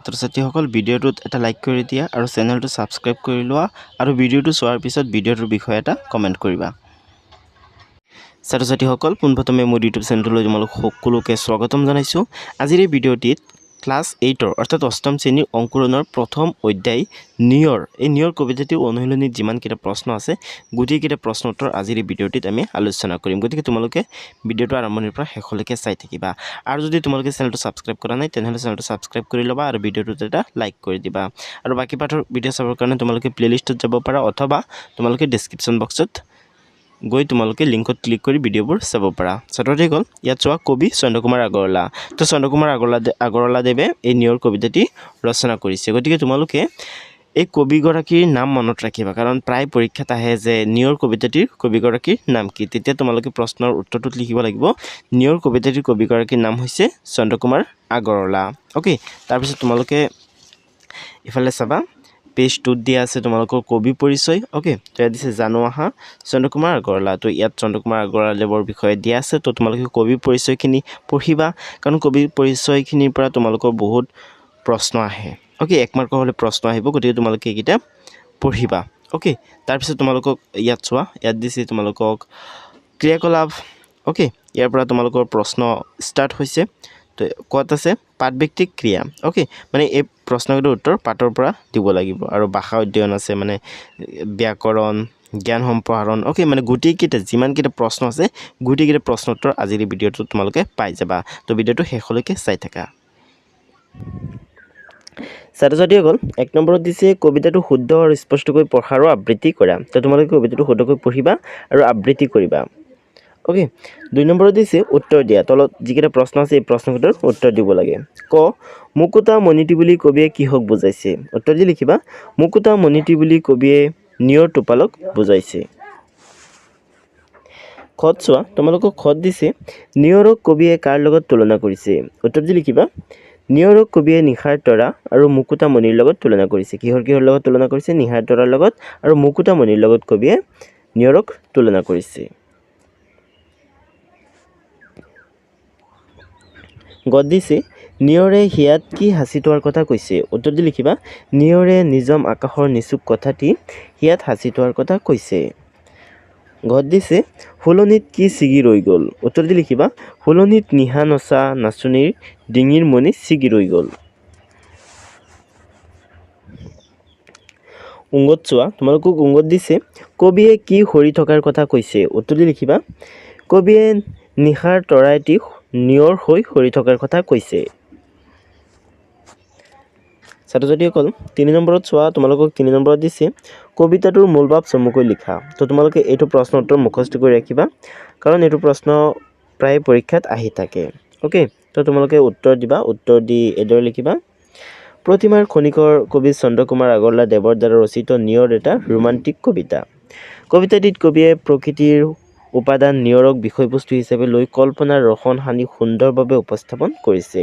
ছাত্ৰ-ছাত্ৰীসকল ভিডিঅ'টোত এটা লাইক কৰি দিয়া আৰু চেনেলটো ছাবস্ক্ৰাইব কৰি লোৱা আৰু ভিডিঅ'টো চোৱাৰ পিছত ভিডিঅ'টোৰ বিষয়ে এটা কমেণ্ট কৰিবা। ছাত্ৰ-ছাত্ৰীসকল পোনপ্ৰথমে মোৰ ইউটিউব চেনেলটোলৈ তোমালোক সকলোকে স্বাগতম জনাইছোঁ। আজিৰ এই ভিডিঅ'টিত ক্লাছ 8 অৰ্থাৎ অষ্টম শ্ৰেণীৰ অংকুৰণৰ প্ৰথম অধ্যায় নিয়ৰ কবিতাটিৰ অনুশীলনীত যিমানকেইটা প্ৰশ্ন আছে গোটেইকেইটা প্ৰশ্ন উত্তৰ আজিৰ এই ভিডিঅ'টিত আমি আলোচনা কৰিম। গতিকে তোমালোকে ভিডিঅ'টো আৰম্ভণিৰ পৰা শেষলৈকে চাই থাকিবা। আৰু যদি তোমালোকে চেনেলটো ছাবস্ক্ৰাইব কৰা নাই তেনেহ'লে চেনেলটো ছাবস্ক্ৰাইব কৰি ল'বা আৰু ভিডিঅ'টোত এটা লাইক কৰি দিবা। আৰু বাকী পাঠৰ ভিডিঅ' চাবৰ কাৰণে তোমালোকে প্লেলিষ্টত যাব পাৰা অথবা তোমালোকে ডেছক্ৰিপশ্যন বক্সত গৈ তোমালোকে লিংকত ক্লিক কৰি ভিডিঅ'বোৰ চাব পাৰা। ছাত্ৰ-ছাত্ৰীসকল ইয়াত চোৱা কবি চন্দ্ৰকুমাৰ আগৰৱালা। তো চন্দ্ৰকুমাৰ আগৰৱালাদেৱে এই নিয়ৰ কবিতাটি ৰচনা কৰিছে। গতিকে তোমালোকে এই কবিগৰাকীৰ নাম মনত ৰাখিবা, কাৰণ প্ৰায় পৰীক্ষাত আহে যে নিয়ৰ কবিতাটিৰ কবিগৰাকীৰ নাম কি। তেতিয়া তোমালোকে প্ৰশ্নৰ উত্তৰটোত লিখিব লাগিব নিয়ৰ কবিতাটিৰ কবিগৰাকীৰ নাম হৈছে চন্দ্ৰকুমাৰ আগৰৱালা। অ'কে, তাৰপিছত তোমালোকে ইফালে চাবা পেজ 2ত দিয়া আছে তোমালোকৰ কবি পৰিচয়। অ'কে, তো ইয়াত দিছে জানো আহা চন্দ্ৰকুমাৰ আগৰৱালা। তো ইয়াত চন্দ্ৰকুমাৰ আগৰৱালাদেৱৰ বিষয়ে দিয়া আছে। তো তোমালোকে কবি পৰিচয়খিনি পঢ়িবা, কাৰণ কবি পৰিচয়খিনিৰ পৰা তোমালোকৰ বহুত প্ৰশ্ন আহে। অ'কে, 1 মাৰ্কৰ হ'লে প্ৰশ্ন আহিব, গতিকে তোমালোকে এইকেইটা পঢ়িবা। অ'কে, তাৰপিছত তোমালোকক ইয়াত চোৱা, ইয়াত দিছে তোমালোকক ক্ৰিয়াকলাপ। অ'কে, ইয়াৰ পৰা তোমালোকৰ প্ৰশ্ন ষ্টাৰ্ট হৈছে। তো ক'ত আছে পাঠভিত্তিক ক্ৰিয়া। অ'কে, মানে এই প্ৰশ্নকেইটাৰ উত্তৰ পাঠৰ পৰা দিব লাগিব। আৰু ভাষা অধ্যয়ন আছে, মানে ব্যাকৰণ, জ্ঞান সম্প্ৰসাৰণ। অ'কে, মানে গোটেইকেইটা যিমানকেইটা প্ৰশ্ন আছে গোটেইকেইটা প্ৰশ্ন উত্তৰ আজিৰ এই ভিডিঅ'টোত তোমালোকে পাই যাবা। তো ভিডিঅ'টো শেষলৈকে চাই থাকা। ছাত্ৰ-ছাত্ৰীসকল 1 নম্বৰত দিছে কবিতাটো শুদ্ধ আৰু স্পষ্টকৈ পঢ়া আৰু আবৃত্তি কৰা। তো তোমালোকে কবিতাটো শুদ্ধকৈ পঢ়িবা আৰু আবৃত্তি কৰিবা। অ'কে, 2 নম্বৰত দিছে উত্তৰ দিয়া। তলত যিকেইটা প্ৰশ্ন আছে এই প্ৰশ্নকেইটাৰ উত্তৰ দিব লাগে। ক মুকুতা মণিটি বুলি কবিয়ে কিহক বুজাইছে? উত্তৰ দি লিখিবা মুকুতা মণিটি বুলি কবিয়ে নিয়ৰ টোপালক বুজাইছে। খত চোৱা, তোমালোকক খত দিছে নিয়ৰক কবিয়ে কাৰ লগত তুলনা কৰিছে? উত্তৰ দি লিখিবা নিয়ৰক কবিয়ে নিশাৰ তৰা আৰু মুকুতা মণিৰ লগত তুলনা কৰিছে। কিহৰ লগত তুলনা কৰিছে? নিশাৰ তৰাৰ লগত আৰু মুকুতা মণিৰ লগত কবিয়ে নিয়ৰক তুলনা কৰিছে। গদ দিছে নিয়ৰে হিয়াত কি সাঁচি থোৱাৰ কথা কৈছে? উত্তৰ দি লিখিবা নিয়ৰে নিজম আকাশৰ নিচুক কথাটি হিয়াত সাঁচি থোৱাৰ কথা কৈছে। ঘত দিছে ফুলনিত কি ছিগি ৰৈ গ'ল? উত্তৰ দি লিখিবা ফুলনিত নিশা নচা নাচনীৰ ডিঙিৰ মণি ছিগি ৰৈ গ'ল। উংগত চোৱা, তোমালোকক উংগত দিছে কবিয়ে কি সৰি থকাৰ কথা কৈছে? উত্তৰ দি লিখিবা কবিয়ে নিশাৰ তৰাইটি নিয়ৰ হৈ সৰি থকাৰ কথা কৈছে। ছাত্ৰ-ছাত্ৰীসকল 3 নম্বৰত চোৱা, তোমালোকক 3 নম্বৰত দিছে কবিতাটোৰ মূল ভাৱ চমুকৈ লিখা। তো তোমালোকে এইটো প্ৰশ্ন উত্তৰ মুখস্থ কৰি ৰাখিবা, কাৰণ এইটো প্ৰশ্ন প্ৰায় পৰীক্ষাত আহি থাকে। অ'কে, তো তোমালোকে উত্তৰ দিবা। উত্তৰ দি এইদৰে লিখিবা প্ৰতিমাৰ খনিকৰ কবি চন্দ্ৰকুমাৰ আগৰৱালাদেৱৰ দ্বাৰা ৰচিত নিয়ৰ এটা ৰোমান্টিক কবিতা। কবিতাটিত কবিয়ে প্ৰকৃতিৰ উপাদান নিয়ৰক বিষয়বস্তু হিচাপে লৈ কল্পনাৰ ৰসন সানি সুন্দৰভাৱে উপস্থাপন কৰিছে।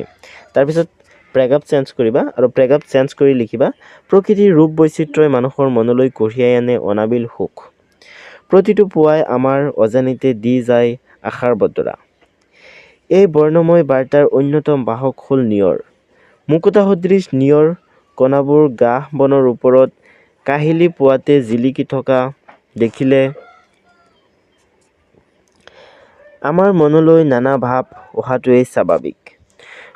তাৰপিছত প্ৰেগাপ চেঞ্জ কৰিবা আৰু প্ৰেগাপ চেঞ্জ কৰি লিখিবা প্ৰকৃতিৰ ৰূপ বৈচিত্ৰ্যই মানুহৰ মনলৈ কঢ়িয়াই আনে অনাবিল সুখ। প্ৰতিটো পুৱাই আমাৰ অজানিতে দি যায় আশাৰ বতৰা। এই বৰ্ণময় বাৰ্তাৰ অন্যতম বাহক হ'ল নিয়ৰ। মুকুতা সদৃশ নিয়ৰ কণাবোৰ গাহ বনৰ ওপৰত কাহিলি পোৱাতে জিলিকি থকা দেখিলে আমাৰ মনলৈ নানা ভাৱ অহাটোৱেই স্বাভাৱিক।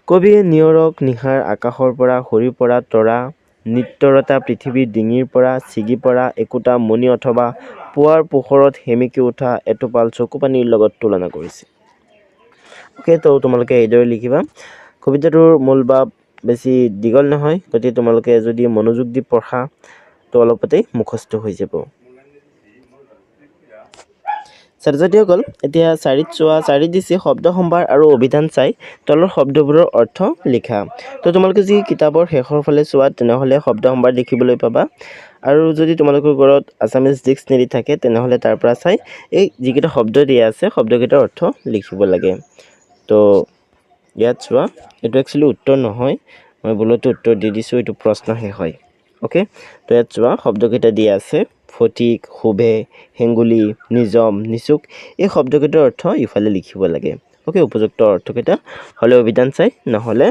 কবিয়ে নিয়ৰক নিশাৰ আকাশৰ পৰা সৰি পৰা তৰা, নিত্যৰতা পৃথিৱীৰ ডিঙিৰ পৰা ছিগি পৰা একোটা মণি অথবা পুৱাৰ পোহৰত সেমেকি উঠা এটোপাল চকুপানীৰ লগত তুলনা কৰিছে। অ'কে, তো তোমালোকে এইদৰে লিখিবা। কবিতাটোৰ মূল ভাৱ বেছি দীঘল নহয়, গতিকে তোমালোকে যদি মনোযোগ দি পঢ়া তো অলপতেই মুখস্থ হৈ যাব। ছাত্ৰ-ছাত্ৰীসকল এতিয়া 4ত চোৱা, 4ত দিছে শব্দ সম্ভাৰ আৰু অভিধান চাই তলৰ শব্দবোৰৰ অৰ্থ লিখা। তো তোমালোকে যদি কিতাপৰ শেষৰ ফালে চোৱা তেনেহ'লে শব্দ সম্ভাৰ দেখিবলৈ পাবা। আৰু যদি তোমালোকৰ ঘৰত আছামিজ ডিক্সনেৰী থাকে তেনেহ'লে তাৰ পৰা চাই এই যিকেইটা শব্দ দিয়া আছে শব্দকেইটাৰ অৰ্থ লিখিব লাগে। তো ইয়াত চোৱা, এইটো একচুৱেলি উত্তৰ নহয়, মই ভুলতে উত্তৰ দি দিছোঁ, এইটো প্ৰশ্নহে হয়। অ'কে, তো ইয়াত চোৱা শব্দকেইটা দিয়া আছে ফটিক, শোভে, হেঙ্গুলি, নিজম, নিচুক। এই শব্দকেইটাৰ অৰ্থ ইফালে লিখিব লাগে। অ'কে, উপযুক্ত অৰ্থকেইটা হ'লে অভিধান চাই নহ'লে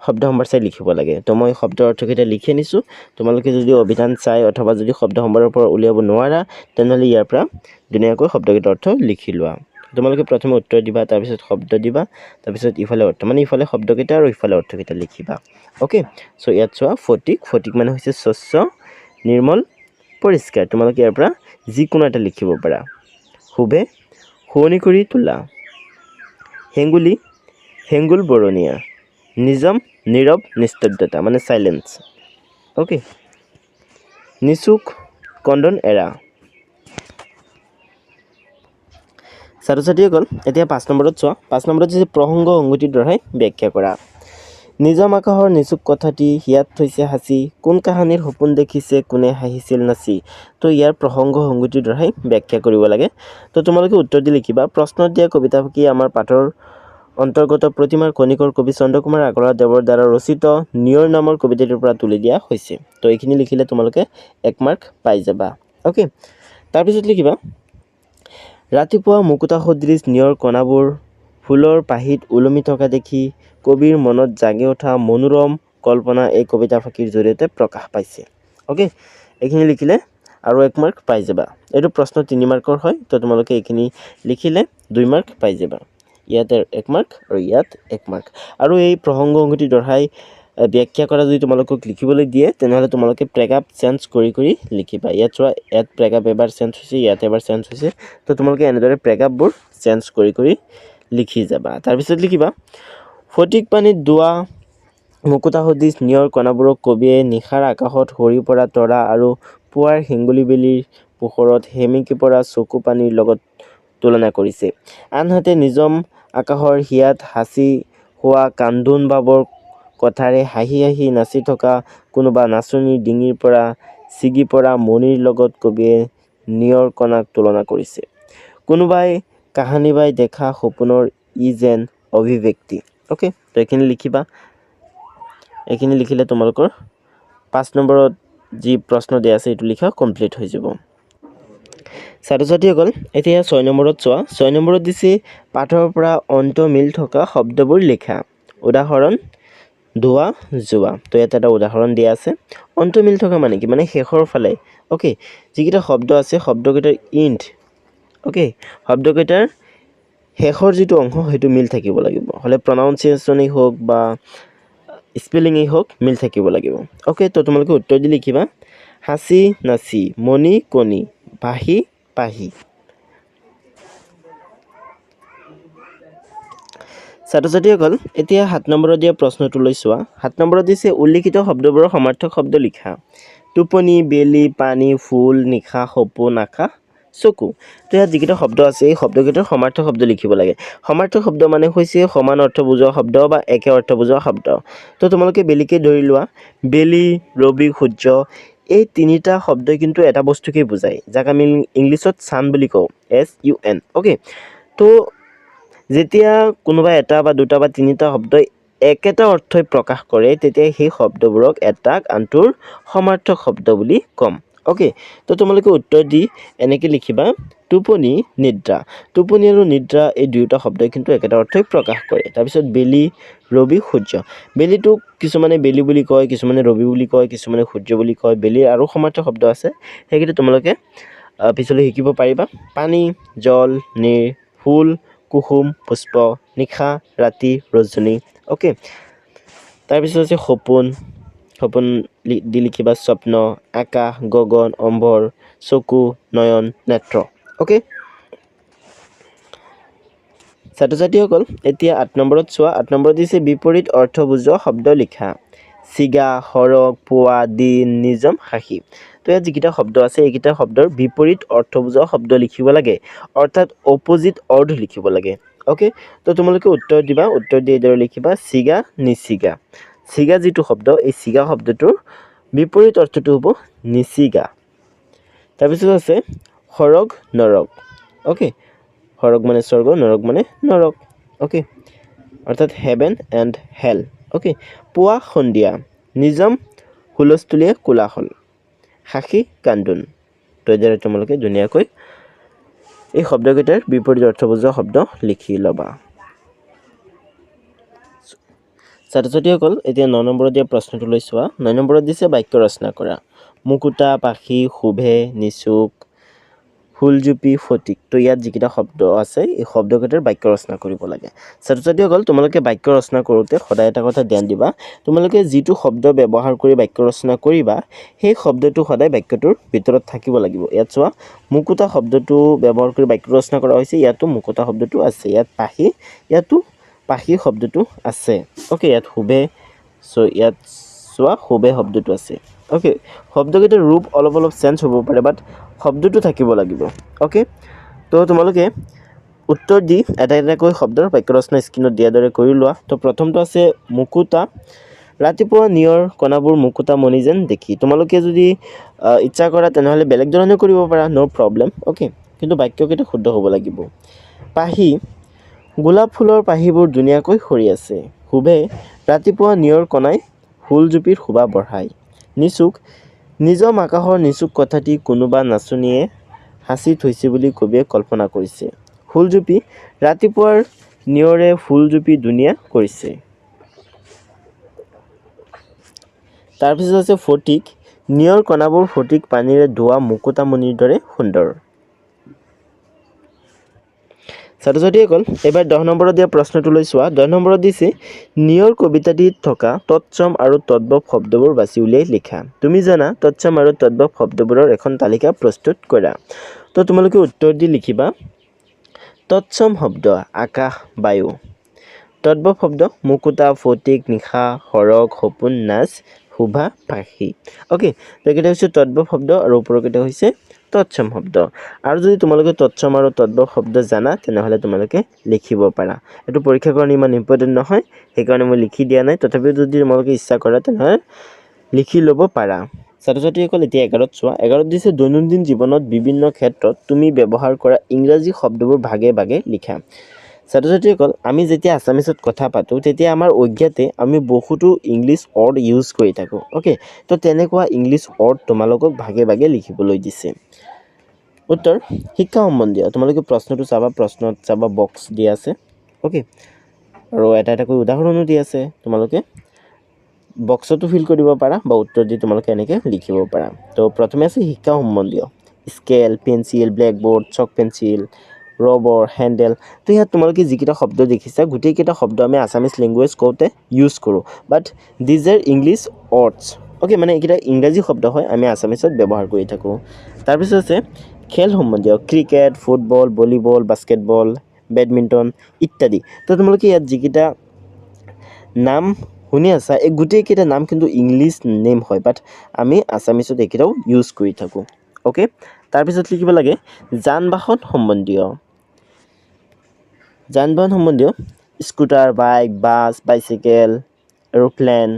শব্দ সম্ভাৰ চাই লিখিব লাগে। তো মই শব্দৰ অৰ্থকেইটা লিখি আনিছোঁ। তোমালোকে যদি অভিধান চাই অথবা যদি শব্দ সম্ভাৰৰ পৰা উলিয়াব নোৱাৰা তেনেহ'লে ইয়াৰ পৰা ধুনীয়াকৈ শব্দকেইটাৰ অৰ্থ লিখি লোৱা। তোমালোকে প্ৰথমে উত্তৰ দিবা, তাৰপিছত শব্দ দিবা, তাৰপিছত ইফালে অৰ্থ মানে ইফালে শব্দকেইটা আৰু ইফালে অৰ্থকেইটা লিখিবা। অ'কে, চ' ইয়াত চোৱা ফটিক, ফটিক মানে হৈছে স্বচ্ছ, নিৰ্মল, পৰিষ্কাৰ। তোমালোকে ইয়াৰ পৰা যিকোনো এটা লিখিব পাৰা। শুভে, শুৱনি কৰি তোলা। হেঙ্গুলি, হেঙ্গুল বৰণীয়া। নিজম, নীৰৱ, নিস্তব্ধতা মানে চাইলেঞ্চ। অ'কে, নিচুক, কন্দন এৰা। ছাত্ৰ ছাত্ৰীসকল এতিয়া 5 নম্বৰত চোৱা। 5 নম্বৰত হৈছে প্ৰসংগ সংগতিৰ দ্বাৰাই ব্যাখ্যা কৰা। নিজম আকাশৰ নিচুক কথাটি, হিয়াত থৈছে সাঁচি, কোন কাহানিৰ সপোন দেখিছে, কোনে হাঁহিছিল নাচি। তো ইয়াৰ প্ৰসংগ সংগতিৰ দ্বাৰাই ব্যাখ্যা কৰিব লাগে। তো তোমালোকে উত্তৰ দি লিখিবা। প্ৰশ্নত দিয়া কবিতাফাকি আমাৰ পাঠৰ অন্তৰ্গত প্ৰতিমাৰ খনিকৰ কবি চন্দ্ৰকুমাৰ আগৰৱালা দেৱৰ দ্বাৰা ৰচিত নিয়ৰ নামৰ কবিতাটোৰ পৰা তুলি দিয়া হৈছে। তো এইখিনি লিখিলে তোমালোকে 1 মাৰ্ক পাই যাবা। অ'কে, তাৰপিছত লিখিবা ৰাতিপুৱা মুকুতা সদৃশ নিয়ৰ কণাবোৰ ফুলৰ পাহিত ওলমি থকা দেখি কবিৰ মনত জাগি উঠা মনোৰম কল্পনা এই কবিতাফাঁকিৰ জৰিয়তে প্ৰকাশ পাইছে। অ'কে, এইখিনি লিখিলে আৰু 1 মাৰ্ক পাই যাবা। এইটো প্ৰশ্ন 3 মাৰ্কৰ হয়। তো তোমালোকে এইখিনি লিখিলে 2 মাৰ্ক পাই যাবা। ইয়াতে 1 মাৰ্ক আৰু ইয়াত 1 মাৰ্ক। আৰু এই প্ৰসংগ সংগতিৰ দ্বাৰাই ব্যাখ্যা কৰা যদি তোমালোকক লিখিবলৈ দিয়ে তেনেহ'লে তোমালোকে প্ৰেগাপ চেঞ্জ কৰি কৰি লিখিবা। ইয়াত চোৱা, ইয়াত প্ৰেগাপ এবাৰ চেঞ্জ হৈছে, ইয়াত এবাৰ চেঞ্জ হৈছে। তো তোমালোকে এনেদৰে প্ৰেগাপবোৰ চেঞ্জ কৰি কৰি লিখি যাবা। তাৰপিছত লিখিবা ফটিক পানীত দোৱা মুকুতা সদৃশ নিয়ৰ কণাবোৰক কবিয়ে নিশাৰ আকাশত সৰি পৰা তৰা আৰু পুৱাৰ হেঙ্গুলি বেলিৰ পোহৰত সেমেকি পৰা চকু পানীৰ লগত তুলনা কৰিছে। আনহাতে নিজম আকাশৰ হিয়াত সাঁচি হোৱা কান্দোন ভাৱৰ কথাৰে হাঁহি হাঁহি নাচি থকা কোনোবা নাচনীৰ ডিঙিৰ পৰা ছিগি পৰা মণিৰ লগত কবিয়ে নিয়ৰ কণাক তুলনা কৰিছে। কোনোবাই কাহানি বাই দেখা সপোনৰ ই যেন অভিব্যক্তি। অ'কে, তো এইখিনি লিখিবা। এইখিনি লিখিলে তোমালোকৰ 5 নম্বৰত যি প্ৰশ্ন দিয়া আছে এইটো লিখা কমপ্লিট হৈ যাব। ছাত্ৰ ছাত্ৰীসকল এতিয়া 6 নম্বৰত চোৱা। 6 নম্বৰত দিছে পাঠৰ পৰা অন্ত মিল থকা শব্দবোৰ লিখা। উদাহৰণ ধোৱা, যোৱা। তো ইয়াত এটা উদাহৰণ দিয়া আছে। অন্ত মিল থকা মানে কি, মানে শেষৰ ফালে। অ'কে, যিকেইটা শব্দ আছে শব্দকেইটাৰ ইণ্ড, অ'কে, শব্দকেইটাৰ শেষৰ যিটো অংশ সেইটো মিল থাকিব লাগিব। হ'লে প্ৰনাউন্সিয়েশ্যনেই হওক বা স্পেলিঙেই হওক মিল থাকিব লাগিব। অ'কে, তো তোমালোকে উত্তৰ দি লিখিবা সাঁচি নাচি, মণি কণি, ভাহি পাহি। ছাত্ৰ ছাত্ৰীসকল এতিয়া 7 নম্বৰত দিয়া প্ৰশ্নটোলৈ চোৱা। 7 নম্বৰত দিছে উল্লিখিত শব্দবোৰৰ সমাৰ্থক শব্দ লিখা। টোপনি, বেলি, পানী, ফুল, নিশা, সপোন, আকাশ, চকু। তো ইয়াত যিকেইটা শব্দ আছে এই শব্দকেইটাৰ সমাৰ্থক শব্দ লিখিব লাগে। সমাৰ্থক শব্দ মানে হৈছে সমান অৰ্থ বুজোৱা শব্দ বা একে অৰ্থ বুজোৱা শব্দ। তো তোমালোকে বেলিকে ধৰি লোৱা। বেলি, ৰবি, সূৰ্য এই তিনিটা শব্দই কিন্তু এটা বস্তুকেই বুজায়, যাক আমি ইংলিছত ছান বুলি কওঁ, SUN। অ'কে, তো যেতিয়া কোনোবা এটা বা দুটা বা তিনিটা শব্দই একেটা অৰ্থই প্ৰকাশ কৰে তেতিয়া সেই শব্দবোৰক এটাক আনটোৰ সমাৰ্থক শব্দ বুলি ক'ম। অ'কে, তো তোমালোকে উত্তৰ দি এনেকৈ লিখিবা টোপনি, নিদ্ৰা। টোপনি আৰু নিদ্ৰা এই দুয়োটা শব্দই কিন্তু একেটা অৰ্থই প্ৰকাশ কৰে। তাৰপিছত বেলি, ৰবি, সূৰ্য। বেলিটোক কিছুমানে বেলি বুলি কয়, কিছুমানে ৰবি বুলি কয়, কিছুমানে সূৰ্য বুলি কয়। বেলিৰ আৰু সমাৰ্থক শব্দ আছে, সেইকেইটা তোমালোকে পিছলৈ শিকিব পাৰিবা। পানী, জল, নীৰ, ফুল, কুসুম, পুষ্প, নিশা, ৰাতি, ৰজনী। অ'কে, তাৰপিছত আছে সপোন। সপোন দি লিখিবা স্বপ্ন, আকাশ, গগন, অম্বৰ, চকু, নয়ন, নেত্ৰ। অ'কে, ছাত্ৰ ছাত্ৰীসকল এতিয়া 8 নম্বৰত চোৱা। 8 নম্বৰত দিছে বিপৰীত অৰ্থ বুজোৱা শব্দ লিখা। চিগা, সৰগ, পুৱা, দিন, নিজম, সাখী। তো ইয়াত যিকেইটা শব্দ আছে এইকেইটা শব্দৰ বিপৰীত অৰ্থ বুজোৱা শব্দ লিখিব লাগে, অৰ্থাৎ অপজিট অৰ্থ লিখিব লাগে। অ'কে, তো তোমালোকে উত্তৰ দিবা। উত্তৰ দি এইদৰে লিখিবা চিগা, নিচিগা। চিগা যিটো শব্দ এই চিগা শব্দটোৰ বিপৰীত অৰ্থটো হ'ব নিচিগা। তাৰপিছত আছে সৰগ, নৰক। অ'কে, সৰগ মানে স্বৰ্গ, নৰক মানে নৰক। অ'কে, অৰ্থাৎ হেভেন এণ্ড হেল। অ'কে, পুৱা, সন্ধিয়া, নিজম, হুলস্থুলীয়া, কোলাহল, সাখী, কান্দোন। তো এইদৰে তোমালোকে ধুনীয়াকৈ এই শব্দকেইটাৰ বিপৰীত অৰ্থ বুজোৱা শব্দ লিখি ল'বা। ছাত্ৰ ছাত্ৰীসকল এতিয়া 9 নম্বৰত দিয়া প্ৰশ্নটো লৈ চোৱা 9 নম্বৰত দিছে বাক্য ৰচনা কৰা মুকুতা পাখি শুভে নিচুক ফুলজুপি ফটিক তো ইয়াত যিকেইটা শব্দ আছে এই শব্দকেইটাৰ বাক্য ৰচনা কৰিব লাগে ছাত্ৰ ছাত্ৰীসকল তোমালোকে বাক্য ৰচনা কৰোঁতে সদায় এটা কথা ধ্যান দিবা তোমালোকে যিটো শব্দ ব্যৱহাৰ কৰি বাক্য ৰচনা কৰিবা সেই শব্দটো সদায় বাক্যটোৰ ভিতৰত থাকিব লাগিব ইয়াত চোৱা মুকুতা শব্দটো ব্যৱহাৰ কৰি বাক্য ৰচনা কৰা হৈছে ইয়াতো মুকুতা শব্দটো আছে ইয়াত পাখি শব্দটো আছে ওকে ইয়াত শুভে ইয়াত চোৱা শুভে শব্দটো আছে ওকে শব্দকেইটাৰ ৰূপ অলপ চেঞ্জ হ'ব পাৰে বাট শব্দটো থাকিব লাগিব ওকে তো তোমালোকে উত্তৰ দি এটা এটাকৈ শব্দৰ বাক্য ৰচনা স্ক্ৰীনত দিয়াৰ দৰে কৰি লোৱা তো প্ৰথমটো আছে মুকুতা ৰাতিপুৱা নিয়ৰ কণাবোৰ মুকুতা মণি যেন দেখি তোমালোকে যদি ইচ্ছা কৰা তেনেহ'লে বেলেগ ধৰণে কৰিব পাৰা নো প্ৰব্লেম ওকে কিন্তু বাক্যকেইটা শুদ্ধ হ'ব লাগিব পাহি গোলাপ ফুলৰ পাহিবোৰ ধুনীয়াকৈ সৰি আছে শুভে ৰাতিপুৱা নিয়ৰ কণাই ফুলজুপিৰ শোভা বঢ়ায় নিচুক নিজম আকাশৰ নিচুক কথাটি কোনোবা নাচনীয়ে হাঁচি থৈছে বুলি কবিয়ে কল্পনা কৰিছে ফুলজুপি ৰাতিপুৱাৰ নিয়ৰে ফুলজুপি ধুনীয়া কৰিছে তাৰপিছত আছে ফটিক নিয়ৰ কণাবোৰ ফটিক পানীৰে ধোৱা মুকুতামণিৰ দৰে সুন্দৰ ছাত্ৰ ছাত্ৰীসকল এবাৰ 10 নম্বৰত দিয়া প্ৰশ্নটো লৈ চোৱা 10 নম্বৰত দিছে নিয়ৰ কবিতাটিত থকা তৎসম আৰু তদ্ভৱ শব্দবোৰ বাছি উলিয়াই লিখা তুমি জানা তৎসম আৰু তদ্ভৱ শব্দবোৰৰ এখন তালিকা প্ৰস্তুত কৰা তো তোমালোকে উত্তৰ দি লিখিবা তৎসম শব্দ আকাশ বায়ু তদ্ভৱ শব্দ মুকুতা ফটিক নিশা সৰগ সপোন নাচ শোভা পাখি ওকে তো এইকেইটা হৈছে তদ্ভৱ শব্দ আৰু ওপৰকেইটা হৈছে তৎসম শব্দ আৰু যদি তোমালোকে তৎসম আৰু তদ্ভৱ শব্দ জানা তেনেহ'লে তোমালোকে লিখিব পাৰা এইটো পৰীক্ষাৰ কাৰণে ইমান ইম্পৰ্টেণ্ট নহয় সেইকাৰণে মই লিখি দিয়া নাই তথাপিও যদি তোমালোকে ইচ্ছা কৰা তেনেহ'লে লিখি ল'ব পাৰা ছাত্ৰ ছাত্ৰীসকল এতিয়া 11ত চোৱা 11ত দিছে দৈনন্দিন জীৱনত বিভিন্ন ক্ষেত্ৰত তুমি ব্যৱহাৰ কৰা ইংৰাজী শব্দবোৰ ভাগে ভাগে লিখা ছাত্ৰ ছাত্ৰীসকল আমি যেতিয়া আছামিছত কথা পাতোঁ তেতিয়া আমাৰ অজ্ঞাতে আমি বহুতো ইংলিছ ৱৰ্ড ইউজ কৰি থাকোঁ ওকে তো তেনেকুৱা ইংলিছ ৱৰ্ড তোমালোকক ভাগে ভাগে লিখিবলৈ দিছে উত্তৰ শিক্ষা সম্বন্ধীয় তোমালোকে প্ৰশ্নটো প্ৰশ্নত চাবা বক্স দিয়া আছে ওকে আৰু এটা এটাকৈ উদাহৰণো দিয়া আছে তোমালোকে বক্সতো ফিল কৰিব পাৰা বা উত্তৰ দি তোমালোকে এনেকৈ লিখিব পাৰা তো প্ৰথমে আছে শিক্ষা সম্বন্ধীয় scale pencil blackboard chalk pencil rubber handle তো ইয়াত তোমালোকে যিকেইটা শব্দ দেখিছা গোটেইকেইটা শব্দ আমি আছামিজ লেংগুৱেজ কওঁতে ইউজ কৰোঁ but these are English words okay মানে এইকেইটা ইংৰাজী শব্দ হয় আমি আছামিজত ব্যৱহাৰ কৰি থাকোঁ তাৰপিছত আছে খেল সম্বন্ধীয় cricket football volleyball basketball badminton ইত্যাদি তো তোমালোকে ইয়াত যিকেইটা নাম শুনি আছা এই গোটেইকেইটা নাম কিন্তু ইংলিছ নেম হয় বাট আমি আছামিজত এইকেইটাও ইউজ কৰি থাকোঁ ওকে তাৰপিছত লিখিব লাগে যান বাহন সম্বন্ধীয় scooter bike bus bicycle aeroplane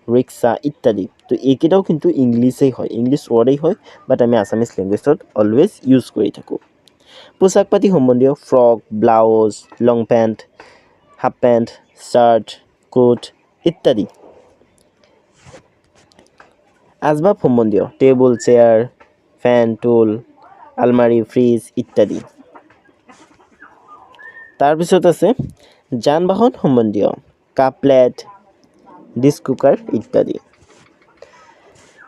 rickshaw ইত্যাদি তো এইকেইটাও কিন্তু ইংলিছেই হয় ইংলিছ ৱৰ্ডেই হয় বাট আমি আছামিজ লেংগুৱেজত অলৱেজ ইউজ কৰি থাকোঁ পোচাক পাতি সম্বন্ধীয় frock blouse long pant half pant shirt coat ইত্যাদি আচবাব সম্বন্ধীয় টেবুল চেয়াৰ ফেন টুল আলমাৰি ফ্ৰিজ ইত্যাদি তাৰপিছত আছে যান বাহন সম্বন্ধীয় কাপ প্লেট ডিছ কুকাৰ ইত্যাদি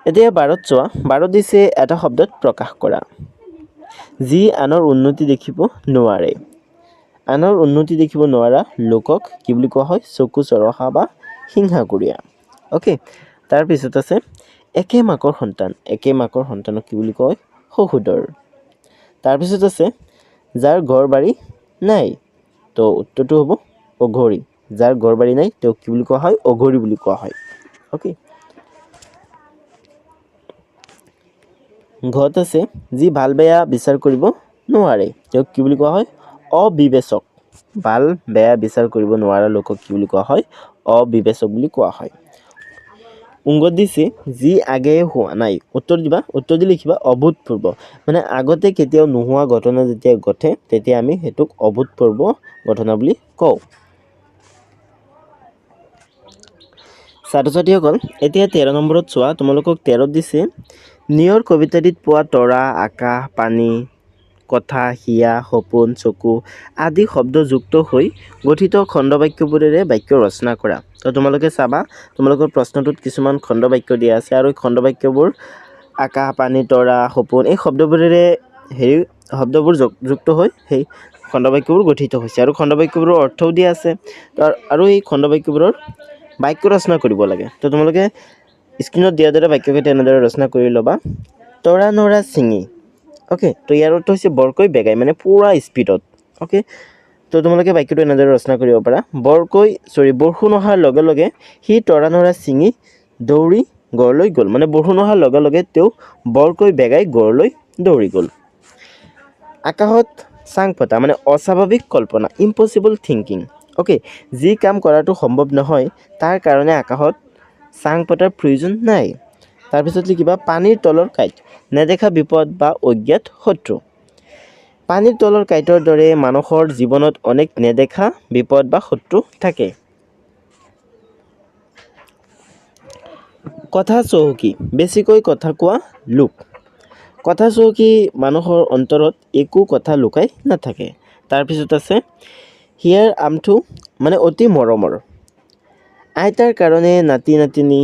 এতিয়া 12ত চোৱা 12ত দিছে এটা শব্দত প্ৰকাশ কৰা যি আনৰ উন্নতি দেখিব নোৱাৰে আনৰ উন্নতি দেখিব নোৱাৰা লোকক কি বুলি কোৱা হয় চকু চৰহা বা হিংসাকুৰীয়া ওকে তাৰপিছত আছে একে মাকৰ সন্তানক কি বুলি কয় সহোদৰ তাৰপিছত আছে যাৰ ঘৰ বাৰী নাই তো উত্তৰটো হ'ব অঘৰী যাৰ ঘৰ বাৰী নাই তেওঁক কি বুলি কোৱা হয় অঘৰী বুলি কোৱা হয় ওকে ঘৰত আছে যি ভাল বেয়া বিচাৰ কৰিব নোৱাৰে তেওঁক কি বুলি কোৱা হয় অবিবেচক ভাল বেয়া বিচাৰ কৰিব নোৱাৰা লোকক কি বুলি কোৱা হয় অবিবেচক বুলি কোৱা হয় উংগত দিছে যি আগে হোৱা নাই উত্তৰ দি লিখিবা অভূতপূৰ্ব মানে আগতে কেতিয়াও নোহোৱা ঘটনা যেতিয়া ঘটে তেতিয়া আমি সেইটোক অভূতপূৰ্ব ঘটনা বুলি কওঁ ছাত্ৰ ছাত্ৰীসকল এতিয়া 13 নম্বৰত চোৱা তোমালোকক 13ত দিছে নিয়ৰ কবিতাটিত পোৱা তৰা আকাশ পানী কথা, হিয়া, সপোন, চকু আদি শব্দ যুক্ত হৈ গঠিত খণ্ডবাক্যবোৰেৰে বাক্য ৰচনা কৰা। তো তোমালোকে চাবা তোমালোকৰ প্ৰশ্নটোত কিছুমান খণ্ডবাক্য দিয়া আছে আৰু এই খণ্ডবাক্যবোৰ আকাশ, পানী, তৰা, সপোন এই শব্দবোৰেৰে শব্দবোৰ যুক্ত হৈ সেই খণ্ডবাক্যবোৰ গঠিত হৈছে আৰু খণ্ডবাক্যবোৰৰ অৰ্থও দিয়া আছে। আৰু এই খণ্ডবাক্যবোৰৰ বাক্য ৰচনা কৰিব লাগে। তো তোমালোকে স্ক্ৰীনত দিয়াৰ দৰে বাক্যকেইটা এনেদৰে ৰচনা কৰি ল'বা। তৰা নৰা ছিঙি, অ'কে। তো ইয়াৰ অৰ্থ হৈছে বৰকৈ বেগাই, মানে পূৰা স্পীডত, অ'কে। তো তোমালোকে বাক্যটো এনেদৰে ৰচনা কৰিব পাৰা। বৰষুণ অহাৰ লগে লগে সি তৰা নৰা ছিঙি দৌৰি গড়লৈ গ'ল, মানে বৰষুণ অহাৰ লগে লগে তেওঁ বৰকৈ বেগাই গড়লৈ দৌৰি গ'ল। আকাশত চাং পতা, মানে অস্বাভাৱিক কল্পনা, ইম্পচিবল থিংকিং, অ'কে। যি কাম কৰাটো সম্ভৱ নহয় তাৰ কাৰণে আকাশত চাং পতাৰ প্ৰয়োজন নাই। তাৰপিছত লিখিবা পানীৰ তলৰ কাঁইট, নেদেখা বিপদ বা অজ্ঞাত শত্ৰু। পানীৰ তলৰ কাঁইটৰ দৰে মানুহৰ জীৱনত অনেক নেদেখা বিপদ বা শত্ৰু থাকে। কথা চহকী, বেছিকৈ কথা কোৱা লোক। কথা চহকী মানুহৰ অন্তৰত একো কথা লুকাই নাথাকে। তাৰপিছত আছে হিয়াৰ আমঠু, মানে অতি মৰমৰ। আইতাৰ কাৰণে নাতি নাতিনী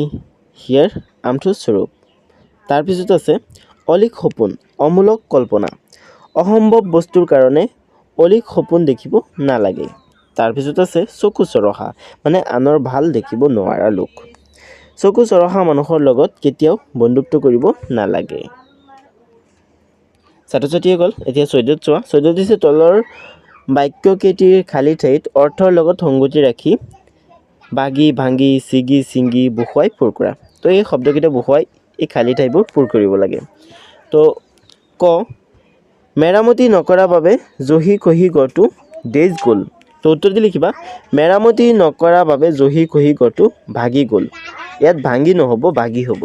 হিয়াৰ আমঠু স্বৰূপ। তাৰপিছত আছে অলিক সপোন, অমূলক কল্পনা। অসম্ভৱ বস্তুৰ কাৰণে অলিক সপোন দেখিব নালাগে। তাৰপিছত আছে চকু চৰহা, মানে আনৰ ভাল দেখিব নোৱাৰা লোক। চকু চৰহা মানুহৰ লগত কেতিয়াও বন্ধুত্ব কৰিব নালাগে। ছাত্ৰ ছাত্ৰীসকল এতিয়া 14ত চোৱা। 14ত দিছে তলৰ বাক্যকেইটিৰ খালী ঠাইত অৰ্থৰ লগত সংগতি ৰাখি বাগি ভাঙি ছিগি ছিঙি বহুৱাই পূৰ কৰা। তো এই শব্দকেইটা বহুৱাই এই খালী ঠাইবোৰ পূৰ কৰিব লাগে। তো ক মেৰামতি নকৰা বাবে জহি খহি গড়টো ডেজ গ'ল। তো উত্তৰটো লিখিবা মেৰামতি নকৰা বাবে জহি খহি গড়টো ভাগি গ'ল। ইয়াত ভাঙি নহ'ব, ভাগি হ'ব।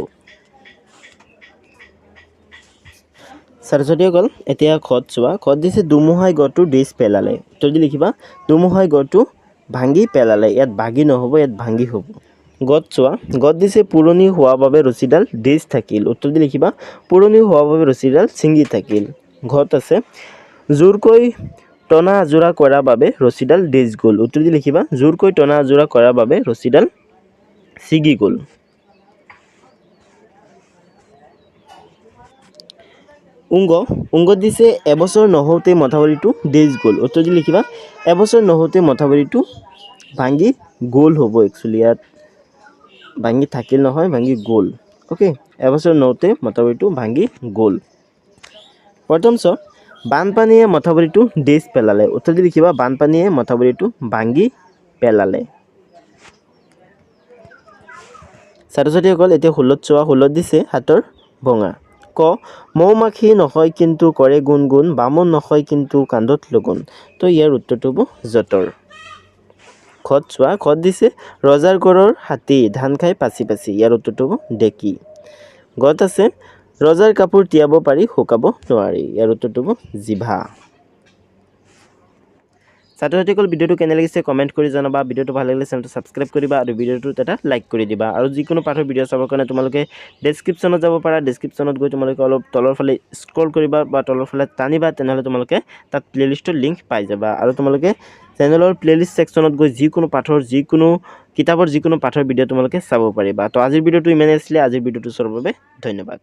ছাত্ৰ ছাত্ৰীসকল এতিয়া খত চোৱা। খত দিছে দুমুহাই গড়টো ডেজ পেলালে। উত্তৰটো লিখিবা দুমুহাই গড়টো ভাঙি পেলালে। ইয়াত ভাগি নহ'ব, ইয়াত ভাঙি হ'ব। গত চোৱা। গত দিছে পুৰণি হোৱা বাবে ৰছীডাল ডেজ থাকিল। উত্তৰটো লিখিবা পুৰণি হোৱা বাবে ৰছীডাল ছিঙি থাকিল। ঘত আছে জোৰকৈ টনা আজোৰা কৰাৰ বাবে ৰছীডাল ডেজ গ'ল। উত্তৰটো লিখিবা জোৰকৈ টনা আজোৰা কৰাৰ বাবে ৰছীডাল ছিগি গ'ল। উংগত দিছে এবছৰ নহওঁতে মথাউৰিটো ডেজ গ'ল। উত্তৰটো লিখিবা এবছৰ নহওঁতে মথাউৰিটো ভাঙি গ'ল হ'ব। একচুৱেলি ইয়াত ভাঙি থাকিল নহয়, ভাঙি গ'ল, অ'কে। এবছৰ নহওঁতে মথাউৰিটো ভাঙি গ'ল। প্ৰথম চ বানপানীয়ে মথাউৰিটো ডেজ পেলালে। উত্তৰটো লিখিবা বানপানীয়ে মথাউৰিটো ভাঙি পেলালে। ছাত্ৰ ছাত্ৰীসকল এতিয়া 16ত চোৱা। 16ত দিছে হাতৰ ভঙা। ক মৌ-মাখি নহয় কিন্তু কৰে গুণগুণ, বামুণ নহয় কিন্তু কান্ধত লগুণ। তো ইয়াৰ উত্তৰটো হ'ব যঁতৰ। খত চোৱা। খত দিছে ৰজাৰ গড়ৰ হাতী ধান খাই পাচি পাচি। ইয়াৰ উত্তৰটো হ'ব ডেকি। গত আছে ৰজাৰ কাপোৰ তিয়াব পাৰি শুকাব নোৱাৰি। ইয়াৰ উত্তৰটো হ'ব জিভা। ছাত্ৰ ছাত্ৰীসকল ভিডিঅ'টো কেনে লাগিছে কমেণ্ট কৰি জনাবা। ভিডিঅ'টো ভাল লাগিলে চেনেলটো ছাবস্ক্ৰাইব কৰিবা আৰু ভিডিঅ'টোত এটা লাইক কৰি দিবা। আৰু যিকোনো পাঠৰ ভিডিঅ' চাবৰ কাৰণে তোমালোকে ডেছক্ৰিপশ্যনত যাব পাৰা। ডেছক্ৰিপশ্যনত গৈ তোমালোকে অলপ তলৰ ফালে স্ক্ৰল কৰিবা বা তলৰ ফালে টানিবা, তেনেহ'লে তোমালোকে তাত প্লেলিষ্টৰ লিংক পাই যাবা। আৰু তোমালোকে চেনেলৰ প্লেলিষ্ট ছেকশ্যনত গৈ যিকোনো পাঠৰ কিতাপৰ যিকোনো পাঠৰ ভিডিঅ' তোমালোকে চাব পাৰিবা। তো আজিৰ ভিডিঅ'টো ইমানেই আছিলে। আজিৰ ভিডিঅ'টো চোৱাৰ বাবে ধন্যবাদ।